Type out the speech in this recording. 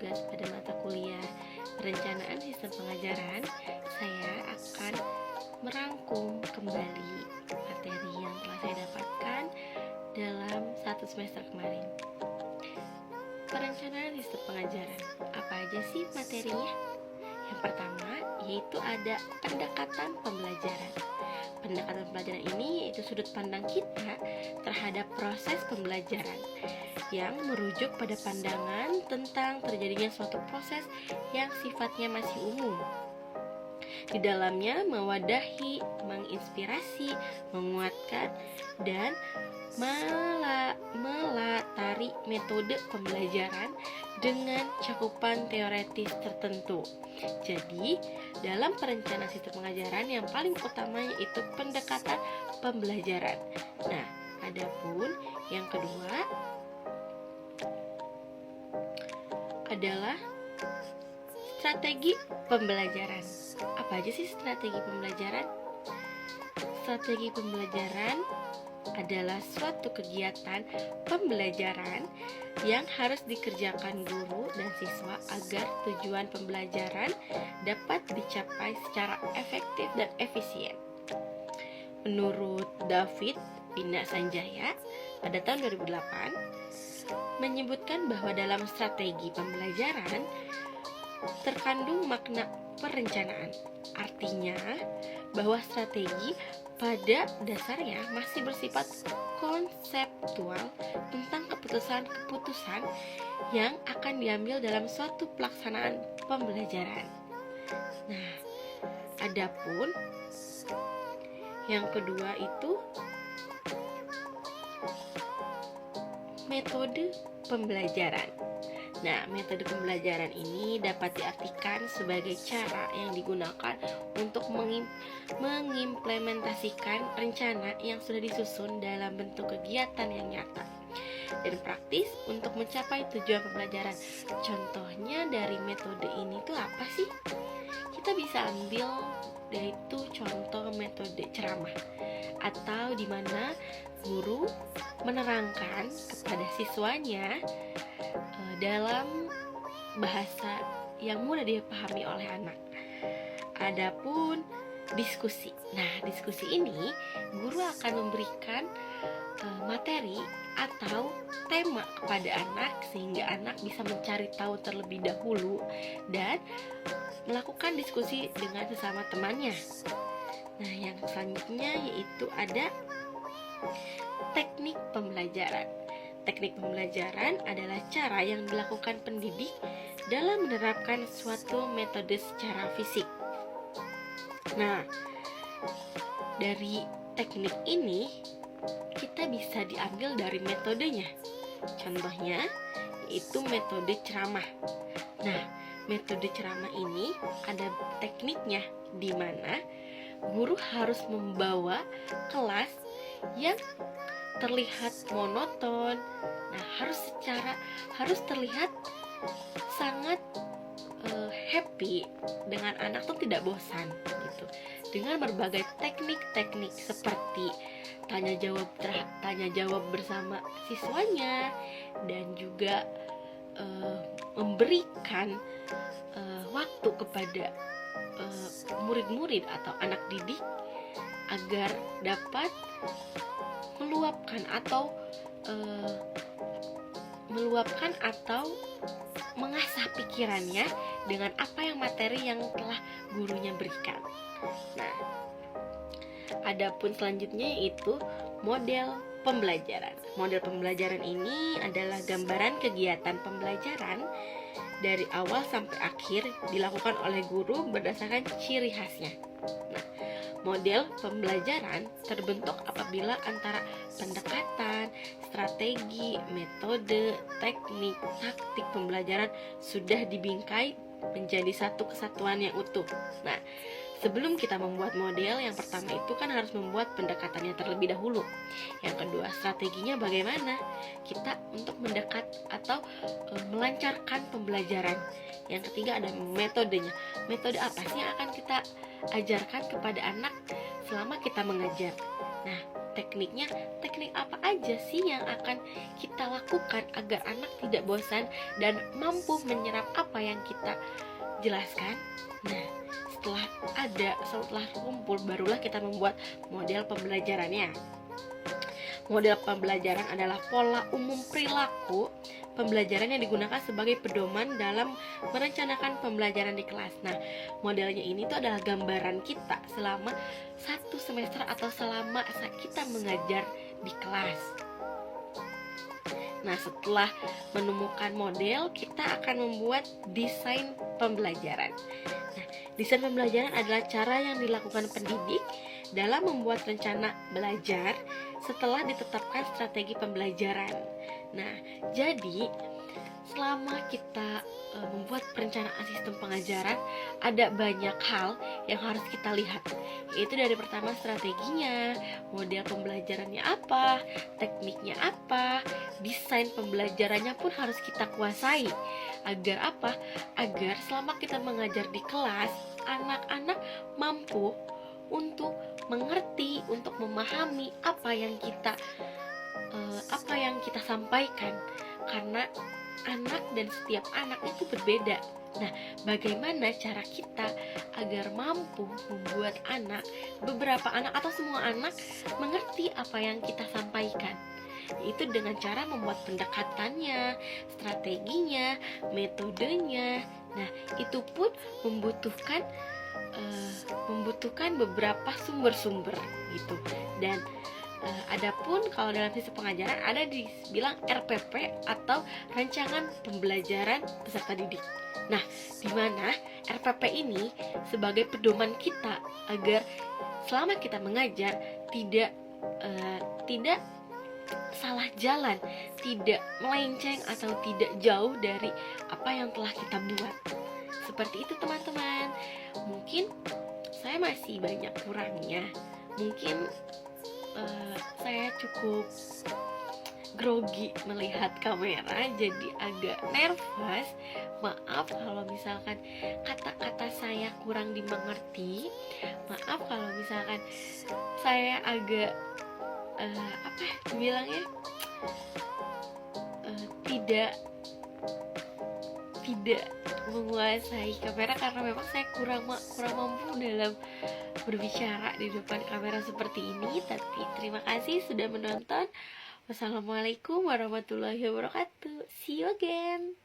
tugas pada mata kuliah perencanaan sistem pengajaran, saya akan merangkum kembali materi yang telah saya dapatkan dalam 1 semester kemarin. Perencanaan sistem pengajaran, apa aja sih materinya? Yang pertama yaitu ada pendekatan pembelajaran. Pendekatan pembelajaran ini yaitu sudut pandang kita terhadap proses pembelajaran yang merujuk pada pandangan tentang terjadinya suatu proses yang sifatnya masih umum. Di dalamnya mewadahi, menginspirasi, menguatkan, dan melatari metode pembelajaran dengan cakupan teoretis tertentu. Jadi, dalam perencanaan sistem pengajaran yang paling utamanya itu pendekatan pembelajaran. Nah, adapun yang kedua adalah strategi pembelajaran. Apa aja sih strategi pembelajaran? Strategi pembelajaran adalah suatu kegiatan pembelajaran yang harus dikerjakan guru dan siswa agar tujuan pembelajaran dapat dicapai secara efektif dan efisien. Menurut David Dina Sanjaya pada tahun 2008 menyebutkan bahwa dalam strategi pembelajaran terkandung makna perencanaan. Artinya bahwa strategi pada dasarnya masih bersifat konseptual tentang keputusan-keputusan yang akan diambil dalam suatu pelaksanaan pembelajaran. Nah, adapun yang kedua itu metode pembelajaran. Nah, metode pembelajaran ini dapat diartikan sebagai cara yang digunakan untuk mengimplementasikan rencana yang sudah disusun dalam bentuk kegiatan yang nyata dan praktis untuk mencapai tujuan pembelajaran. Contohnya dari metode ini tuh apa sih? Kita bisa ambil yaitu contoh metode ceramah, atau di mana guru menerangkan kepada siswanya dalam bahasa yang mudah dipahami oleh anak. Adapun diskusi. Nah, diskusi ini guru akan memberikan materi atau tema kepada anak sehingga anak bisa mencari tahu terlebih dahulu dan melakukan diskusi dengan sesama temannya. Nah, yang selanjutnya yaitu ada teknik pembelajaran. Teknik pembelajaran adalah cara yang dilakukan pendidik dalam menerapkan suatu metode secara fisik. Nah, dari teknik ini kita bisa diambil dari metodenya. Contohnya yaitu metode ceramah. Nah, metode ceramah ini ada tekniknya di mana guru harus membawa kelas yang terlihat monoton. Nah, harus terlihat sangat happy dengan anak tuh tidak bosan gitu. Dengan berbagai teknik-teknik seperti tanya jawab bersama siswanya dan juga memberikan waktu kepada murid-murid atau anak didik agar dapat meluapkan atau mengasah pikirannya dengan apa yang materi yang telah gurunya berikan. Nah, adapun selanjutnya yaitu model pembelajaran. Model pembelajaran ini adalah gambaran kegiatan pembelajaran dari awal sampai akhir dilakukan oleh guru berdasarkan ciri khasnya. Nah, model pembelajaran terbentuk apabila antara pendekatan, strategi, metode, teknik, taktik pembelajaran sudah dibingkai menjadi satu kesatuan yang utuh. Nah, sebelum kita membuat model, yang pertama itu kan harus membuat pendekatannya terlebih dahulu. Yang kedua, strateginya bagaimana kita untuk mendekat atau melancarkan pembelajaran. Yang ketiga ada metodenya. Metode apa sih yang akan kita ajarkan kepada anak selama kita mengajar? Nah, tekniknya, teknik apa aja sih yang akan kita lakukan agar anak tidak bosan dan mampu menyerap apa yang kita jelaskan. Nah, setelah kumpul, barulah kita membuat model pembelajarannya. Model pembelajaran adalah pola umum perilaku pembelajaran yang digunakan sebagai pedoman dalam merencanakan pembelajaran di kelas. Nah, modelnya ini tuh adalah gambaran kita selama 1 semester atau selama kita mengajar di kelas. Nah, setelah menemukan model, kita akan membuat desain pembelajaran. Nah, desain pembelajaran adalah cara yang dilakukan pendidik dalam membuat rencana belajar setelah ditetapkan strategi pembelajaran. Nah, jadi selama kita membuat perencanaan sistem pengajaran, ada banyak hal yang harus kita lihat. Yaitu dari pertama strateginya, model pembelajarannya apa, tekniknya apa, desain pembelajarannya pun harus kita kuasai. Agar apa? Agar selama kita mengajar di kelas, anak-anak mampu untuk mengerti, untuk memahami apa yang kita sampaikan, karena anak dan setiap anak itu berbeda. Nah, bagaimana cara kita agar mampu membuat beberapa anak atau semua anak mengerti apa yang kita sampaikan? Yaitu dengan cara membuat pendekatannya, strateginya, metodenya. Nah, itu pun membutuhkan beberapa sumber-sumber gitu. Dan adapun kalau dalam sistem pengajaran ada dibilang RPP atau rancangan pembelajaran peserta didik. Nah, di mana RPP ini sebagai pedoman kita agar selama kita mengajar tidak salah jalan, tidak melenceng atau tidak jauh dari apa yang telah kita buat. Seperti itu teman-teman. Mungkin saya masih banyak kurangnya. Mungkin saya cukup grogi melihat kamera, jadi agak nervous. Maaf kalau misalkan kata-kata saya kurang dimengerti. Maaf kalau misalkan saya agak tidak menguasai kamera, karena memang saya kurang mampu dalam berbicara di depan kamera seperti ini. Tapi terima kasih sudah menonton. Wassalamualaikum warahmatullahi wabarakatuh. See you again.